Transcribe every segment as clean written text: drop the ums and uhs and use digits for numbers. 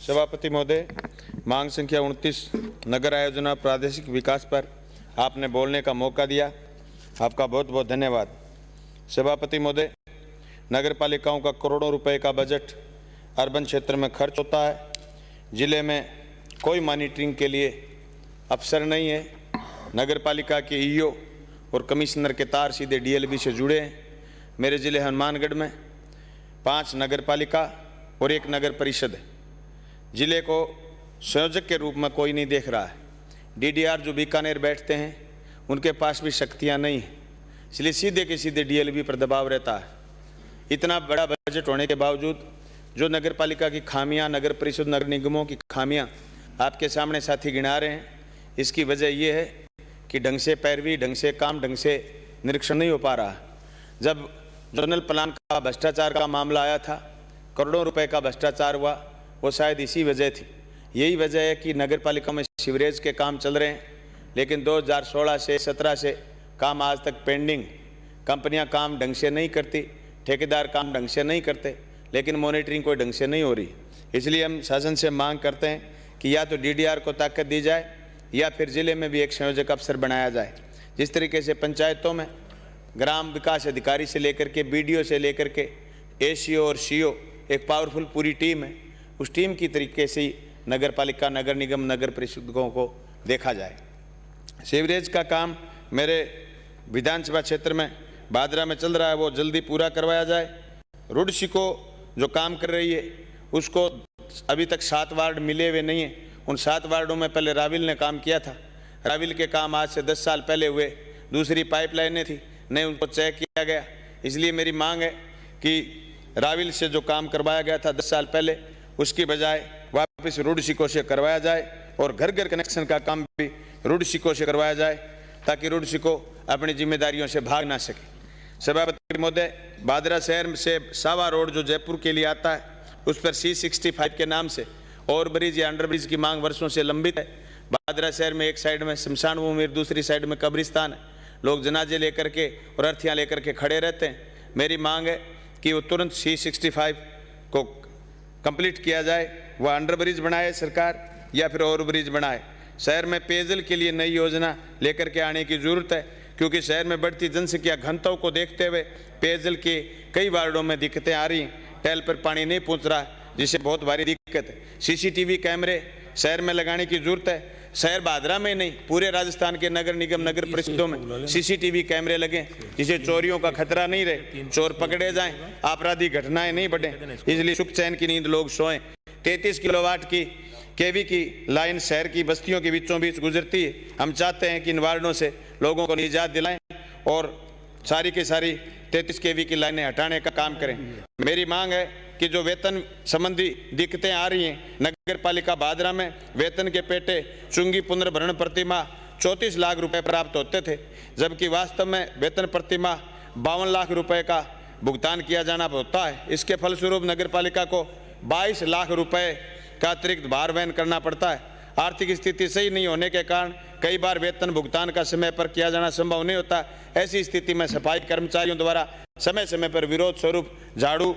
सभापति महोदय, मांग संख्या 29 नगर आयोजन और प्रादेशिक विकास पर आपने बोलने का मौका दिया, आपका बहुत बहुत धन्यवाद। सभापति महोदय, नगर पालिकाओं का करोड़ों रुपए का बजट अर्बन क्षेत्र में खर्च होता है। जिले में कोई मॉनिटरिंग के लिए अफसर नहीं है। नगर पालिका के ईओ और कमिश्नर के तार सीधे डीएलबी से जुड़े हैं। मेरे जिले हनुमानगढ़ में 5 नगर पालिका और 1 नगर परिषद है। जिले को संयोजक के रूप में कोई नहीं देख रहा है। डीडीआर जो बीकानेर बैठते हैं उनके पास भी शक्तियां नहीं हैं, इसलिए सीधे के सीधे डीएलबी पर दबाव रहता है। इतना बड़ा बजट होने के बावजूद जो नगर पालिका की खामियां, नगर परिषद, नगर निगमों की खामियां आपके सामने साथी गिना रहे हैं, इसकी वजह यह है कि ढंग से पैरवी, ढंग से काम, ढंग से निरीक्षण नहीं हो पा रहा। जब जोनल प्लान का भ्रष्टाचार का मामला आया था, करोड़ों रुपए का भ्रष्टाचार हुआ, वो शायद इसी वजह थी। यही वजह है कि नगर पालिका में सीवरेज के काम चल रहे हैं, लेकिन 2016 से 17 से काम आज तक पेंडिंग। कंपनियां काम ढंग से नहीं करती, ठेकेदार काम ढंग से नहीं करते, लेकिन मॉनिटरिंग कोई ढंग से नहीं हो रही। इसलिए हम शासन से मांग करते हैं कि या तो डीडीआर को ताकत दी जाए या फिर जिले में भी एक संयोजक अफसर बनाया जाए। जिस तरीके से पंचायतों में ग्राम विकास अधिकारी से लेकर के बीडीओ से लेकर के एसीओ और सीओ एक पावरफुल पूरी टीम है, उस टीम की तरीके से ही नगर पालिका, नगर निगम, नगर परिषदों को देखा जाए। सीवरेज का काम मेरे विधानसभा क्षेत्र में बादरा में चल रहा है, वो जल्दी पूरा करवाया जाए। रुडसी को जो काम कर रही है उसको अभी तक 7 वार्ड मिले हुए नहीं हैं। उन 7 वार्डों में पहले राविल ने काम किया था। राविल के काम आज से 10 साल पहले हुए। दूसरी पाइपलाइनें थी, नहीं उनको चेक किया गया। इसलिए मेरी मांग है कि राविल से जो काम करवाया गया था 10 साल पहले, उसकी बजाय वापस रुडसिको से करवाया जाए और घर घर कनेक्शन का काम भी रुडसिको से करवाया जाए, ताकि रुडसिको अपनी जिम्मेदारियों से भाग ना सके। सभापति महोदय, बादरा शहर से सावा रोड जो जयपुर के लिए आता है, उस पर C65 के नाम से ओवर ब्रिज या अंडर ब्रिज की मांग वर्षों से लंबित है। बादरा शहर में एक साइड में शमशान भूमि, दूसरी साइड में कब्रिस्तान है। लोग जनाजे लेकर के और अर्थियाँ लेकर के खड़े रहते हैं। मेरी मांग है कि वो तुरंत C65 को कंप्लीट किया जाए, वह अंडर ब्रिज बनाए सरकार या फिर ओवर ब्रिज बनाए। शहर में पेयजल के लिए नई योजना लेकर के आने की जरूरत है, क्योंकि शहर में बढ़ती जनसंख्या घनत्व को देखते हुए पेयजल के कई वार्डों में दिक्कतें आ रही हैं। टैल पर पानी नहीं पहुंच रहा, जिससे बहुत भारी दिक्कत है। सीसीटीवी कैमरे शहर में लगाने की जरूरत है। शहर बादरा में नहीं, पूरे राजस्थान के नगर निगम, नगर परिषदों में सीसीटीवी कैमरे लगे, जिससे चोरियों का खतरा नहीं रहे, चोर पकड़े जाएं, आपराधिक घटनाएं नहीं बढ़े, इसलिए सुख चैन की नींद लोग सोएं। 33 किलोवाट की केवी की लाइन शहर की बस्तियों के बीचों बीच गुजरती है। हम चाहते हैं कि इन वार्डों से लोगों को निजात दिलाएं और सारी की सारी 33 केवी की लाइनें हटाने का काम करें। मेरी मांग है कि जो वेतन संबंधी दिक्कतें आ रही हैं, नगर पालिका बादरा में वेतन के पेटे, चुंगी पुनर्भरण प्रतिमाह 34 लाख रुपए प्राप्त होते थे, जबकि वास्तव में वेतन प्रतिमाह 52 लाख रुपए का भुगतान किया जाना होता है। इसके फलस्वरूप नगर पालिका को 22 लाख रुपए का अतिरिक्त भार वहन करना पड़ता है। आर्थिक स्थिति सही नहीं होने के कारण कई बार वेतन भुगतान का समय पर किया जाना संभव नहीं होता। ऐसी स्थिति में सफाई कर्मचारियों द्वारा समय समय पर विरोध स्वरूप झाड़ू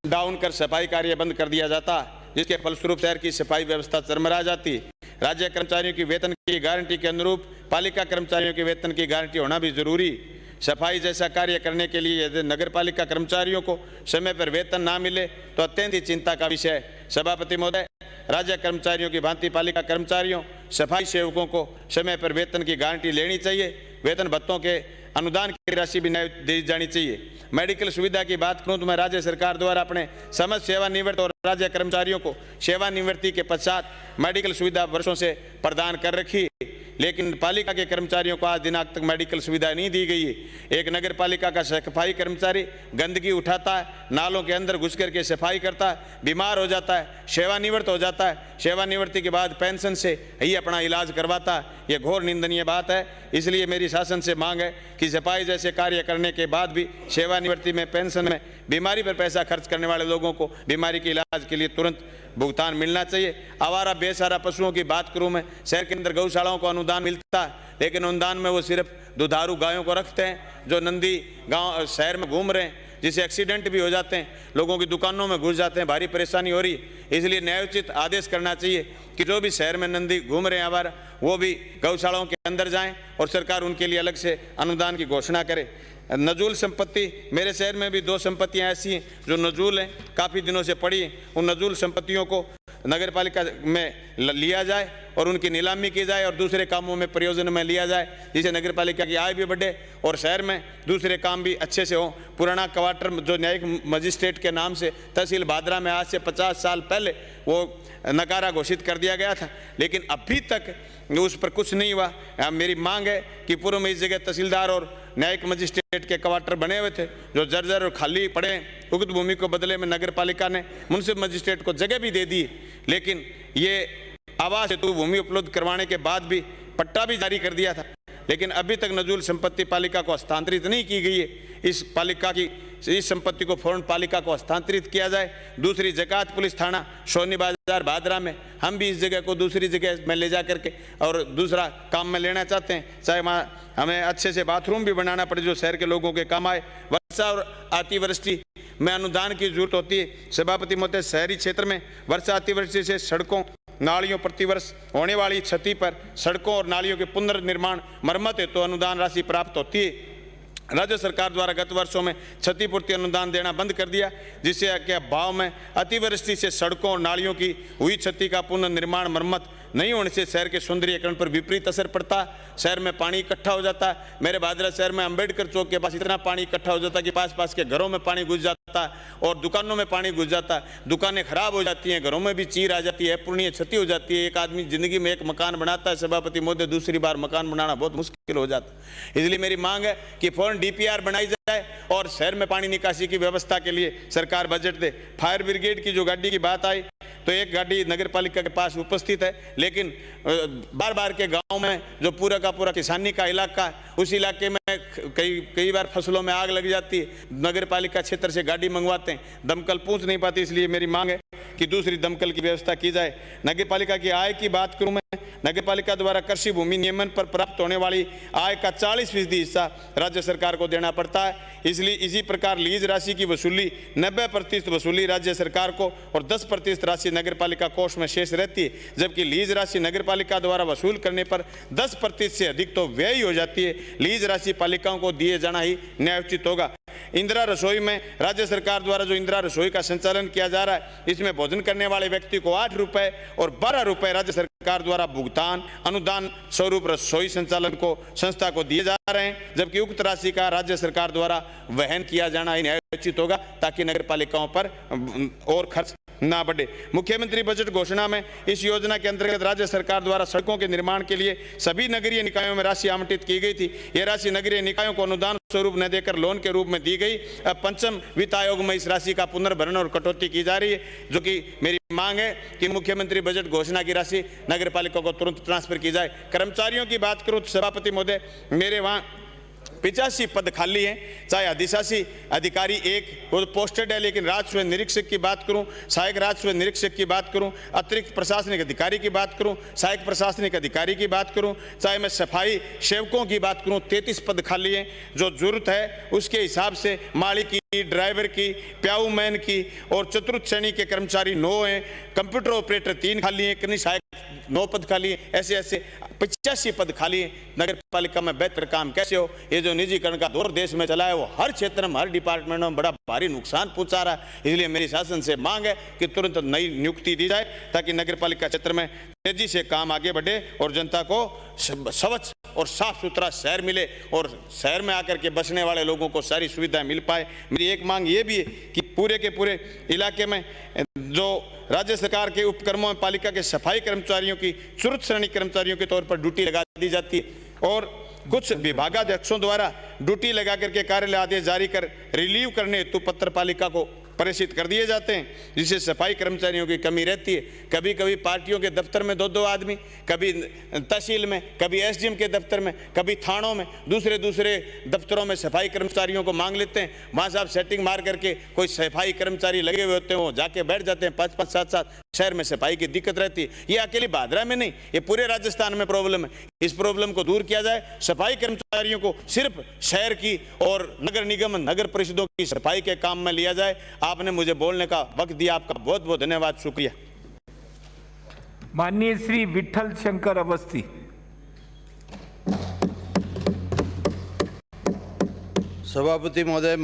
डाउन कर सफाई कार्य बंद कर दिया जाता है, जिसके फलस्वरूप शहर की सफाई व्यवस्था चरमरा जाती है। राज्य कर्मचारियों की वेतन की गारंटी के अनुरूप पालिका कर्मचारियों के वेतन की गारंटी होना भी जरूरी है। सफाई जैसा कार्य करने के लिए यदि नगर पालिका कर्मचारियों को समय पर वेतन ना मिले तो अत्यंत ही चिंता का विषय है। सभापति महोदय, राज्य कर्मचारियों की भांति पालिका कर्मचारियों, सफाई सेवकों को समय पर वेतन की गारंटी लेनी चाहिए। वेतन भत्तों के अनुदान की राशि भी दी जानी चाहिए। मेडिकल सुविधा की बात करूं तो मैं राज्य सरकार द्वारा अपने समस्त सेवानिवृत्त और राज्य कर्मचारियों को सेवानिवृत्ति के पश्चात मेडिकल सुविधा वर्षों से प्रदान कर रखी, लेकिन पालिका के कर्मचारियों को आज दिनांक तक मेडिकल सुविधा नहीं दी गई है। एक नगर पालिका का सफाई कर्मचारी गंदगी उठाता है, नालों के अंदर घुस करके सफाई करता है, बीमार हो जाता है, सेवानिवृत्त हो जाता है, सेवानिवृत्ति के बाद पेंशन से ही अपना इलाज करवाता है। यह घोर निंदनीय बात है। इसलिए मेरी शासन से मांग है कि सफाई जैसे कार्य करने के बाद भी सेवानिवृत्ति में, पेंशन में, बीमारी पर पैसा खर्च करने वाले लोगों को बीमारी के इलाज के लिए तुरंत भुगतान मिलना चाहिए। आवारा बेसहारा पशुओं की बात करूं मैं, शहर के अंदर गौशालाओं को अनुदान मिलता है, लेकिन अनुदान में वो सिर्फ दुधारू गायों को रखते हैं जो नंदी गांव शहर में घूम रहे हैं। जिससे एक्सीडेंट भी हो जाते हैं, लोगों की दुकानों में घुस जाते हैं, भारी परेशानी हो रही है। इसलिए न्यायोचित आदेश करना चाहिए कि जो भी शहर में नंदी घूम रहे हैं आवारा, वो भी गौशालाओं के अंदर जाएं और सरकार उनके लिए अलग से अनुदान की घोषणा करे। नजूल संपत्ति, मेरे शहर में भी 2 संपत्तियां ऐसी हैं जो नजूल हैं, काफ़ी दिनों से पड़ी हैं। उन नजूल संपत्तियों को नगर पालिका में लिया जाए और उनकी नीलामी की जाए और दूसरे कामों में प्रयोजन में लिया जाए, जिससे नगर पालिका की आय भी बढ़े और शहर में दूसरे काम भी अच्छे से हों। पुराना क्वार्टर जो न्यायिक मजिस्ट्रेट के नाम से तहसील भादरा में आज से 50 साल पहले वो नकारा घोषित कर दिया गया था, लेकिन अभी तक उस पर कुछ नहीं हुआ। मेरी मांग है कि पूर्व में इस जगह तहसीलदार और न्यायिक मजिस्ट्रेट के क्वार्टर बने हुए थे जो जर्जर और खाली पड़े हैं। उक्त भूमि को बदले में नगर पालिका ने मुंसिफ मजिस्ट्रेट को जगह भी दे दी, लेकिन ये आवास हेतु भूमि उपलब्ध करवाने के बाद भी पट्टा भी जारी कर दिया था, लेकिन अभी तक नजूल संपत्ति पालिका को हस्तांतरित नहीं की गई है। इस संपत्ति को फौरन पालिका को हस्तांतरित किया जाए। दूसरी जकात पुलिस थाना सोनी बाजार भादरा में हम भी इस जगह को दूसरी जगह में ले जा करके और दूसरा काम में लेना चाहते हैं, चाहे वहाँ हमें अच्छे से बाथरूम भी बनाना पड़े जो शहर के लोगों के काम आए। वर्षा और अतिवृष्टि में अनुदान की जरूरत होती है। सभापति महोदय, शहरी क्षेत्र में वर्षा अतिवृष्टि से सड़कों नालियों प्रतिवर्ष होने वाली क्षति पर सड़कों और नालियों के पुनर्निर्माण मरम्मत हेतु अनुदान राशि प्राप्त होती है। राज्य सरकार द्वारा गत वर्षों में क्षतिपूर्ति अनुदान देना बंद कर दिया, जिससे के अभाव में अतिवृष्टि से सड़कों और नालियों की हुई क्षति का पुनर्निर्माण मरम्मत नहीं होने से शहर के सौंदर्यीकरण पर विपरीत असर पड़ता। शहर में पानी इकट्ठा हो जाता है। मेरे भादरा शहर में अंबेडकर चौक के पास इतना पानी इकट्ठा हो जाता है कि पास के घरों में पानी घुस जाता है और दुकानों में पानी घुस जाता है। दुकानें खराब हो जाती हैं, घरों में भी चीर आ जाती है, पूर्णीय क्षति हो जाती है। एक आदमी जिंदगी में एक मकान बनाता है सभापति महोदय, दूसरी बार मकान बनाना बहुत मुश्किल हो जाता है। इसलिए मेरी मांग है कि फौरन DPR बनाई जाए और शहर में पानी निकासी की व्यवस्था के लिए सरकार बजट दे। फायर ब्रिगेड की जो गाड़ी की बात आई तो एक गाड़ी नगर पालिका के पास उपस्थित है, लेकिन बार के गांव में जो पूरा का पूरा किसानी का इलाका है, उस इलाके में कई बार फसलों में आग लग जाती है। नगर पालिका क्षेत्र से गाड़ी मंगवाते हैं, दमकल पहुंच नहीं पाती। इसलिए मेरी मांग है कि दूसरी दमकल की व्यवस्था की जाए। नगर पालिका की आय की बात करूं मैं, नगर पालिका द्वारा कृषि भूमि नियमन पर प्राप्त होने वाली आय का 40% हिस्सा राज्य सरकार को देना पड़ता है। इसलिए इसी प्रकार लीज राशि की वसूली 90% वसूली राज्य सरकार को और 10% राशि नगर पालिका कोष में शेष रहती है, जबकि लीज राशि नगर पालिका द्वारा वसूल करने पर 10% से अधिक तो व्यय हो जाती है। लीज राशि पालिकाओं को दिए जाना ही न्यायोचित होगा। इंदिरा रसोई में राज्य सरकार द्वारा जो इंदिरा रसोई का संचालन किया जा रहा है, इसमें भोजन करने वाले व्यक्ति को 8 रुपए और 12 रुपए राज्य सरकार द्वारा भुगतान अनुदान स्वरूप रसोई संचालन को संस्था को दिए जा रहे हैं, जबकि उक्त राशि का राज्य सरकार द्वारा वहन किया जाना ही न्यायोचित होगा, ताकि नगर पालिकाओं पर और खर्च ना बढ़े। मुख्यमंत्री बजट घोषणा में इस योजना के अंतर्गत राज्य सरकार द्वारा सड़कों के निर्माण के लिए सभी नगरीय निकायों में राशि आवंटित की गई थी। यह राशि नगरीय निकायों को अनुदान स्वरूप न देकर लोन के रूप में दी गई। अब पंचम वित्त आयोग में इस राशि का पुनर्भरण और कटौती की जा रही है, जो कि मेरी मांग है कि मुख्यमंत्री बजट घोषणा की राशि नगर पालिका को तुरंत ट्रांसफर की जाए। कर्मचारियों की बात करूं तो सभापति महोदय, मेरे वहाँ 85 पद खाली हैं, चाहे अधिशासी अधिकारी 1 वो पोस्टेड है, लेकिन राजस्व निरीक्षक की बात करूं, सहायक राजस्व निरीक्षक की बात करूं, अतिरिक्त प्रशासनिक अधिकारी की बात करूं, सहायक प्रशासनिक अधिकारी की बात करूं, चाहे मैं सफाई सेवकों की बात करूं, 33 पद खाली हैं। जो जरूरत है उसके हिसाब से माली की, ड्राइवर की, प्याऊ मैन की और चतुर्थ श्रेणी के कर्मचारी 9 हैं। कंप्यूटर ऑपरेटर 3 खाली हैं, कनी सहायक 9 पद खाली हैं। ऐसे 85 पद खाली हैं। नगर पालिका में बेहतर काम कैसे हो? ये जो निजीकरण का दौर देश में चला है, वो हर क्षेत्र में, हर डिपार्टमेंट में बड़ा भारी नुकसान पहुंचा रहा है। इसलिए मेरी शासन से मांग है कि तुरंत नई नियुक्ति दी जाए, ताकि नगर पालिका क्षेत्र में तेजी से काम आगे बढ़े और जनता को स्वच्छ और साफ सुथरा शहर मिले और शहर में आकर के बसने वाले लोगों को सारी सुविधाएं मिल पाए। मेरी एक मांग ये भी है कि पूरे के पूरे इलाके में जो राज्य सरकार के उपक्रमों में पालिका के सफाई कर्मचारियों की चतुर्थ श्रेणी कर्मचारियों के तौर पर ड्यूटी लगा दी जाती है और कुछ विभागाध्यक्षों द्वारा ड्यूटी लगा करके कार्यालय आदेश जारी कर रिलीव करने हेतु पत्र पालिका को प्रेषित कर दिए जाते हैं, जिससे सफाई कर्मचारियों की कमी रहती है। कभी कभी पार्टियों के दफ्तर में 2-2 आदमी, कभी तहसील में, कभी SDM के दफ्तर में, कभी थानों में, दूसरे दफ्तरों में सफाई कर्मचारियों को मांग लेते हैं। वहाँ साहब सेटिंग मार करके कोई सफाई कर्मचारी लगे हुए होते हैं, वो जाके बैठ जाते हैं। 5-5, 7-7 शहर में सफाई की दिक्कत रहती है। ये अकेले भादरा में नहीं, ये पूरे राजस्थान में प्रॉब्लम है। इस प्रॉब्लम को दूर किया जाए। सफाई कर्मचारियों को सिर्फ शहर की और नगर निगम नगर परिषदों की सफाई के काम में लिया जाए। आपने मुझे बोलने का वक्त दिया, आपका बहुत बहुत धन्यवाद, शुक्रिया। माननीय श्री विठ्ठल शंकर अवस्थी। सभापति महोदय,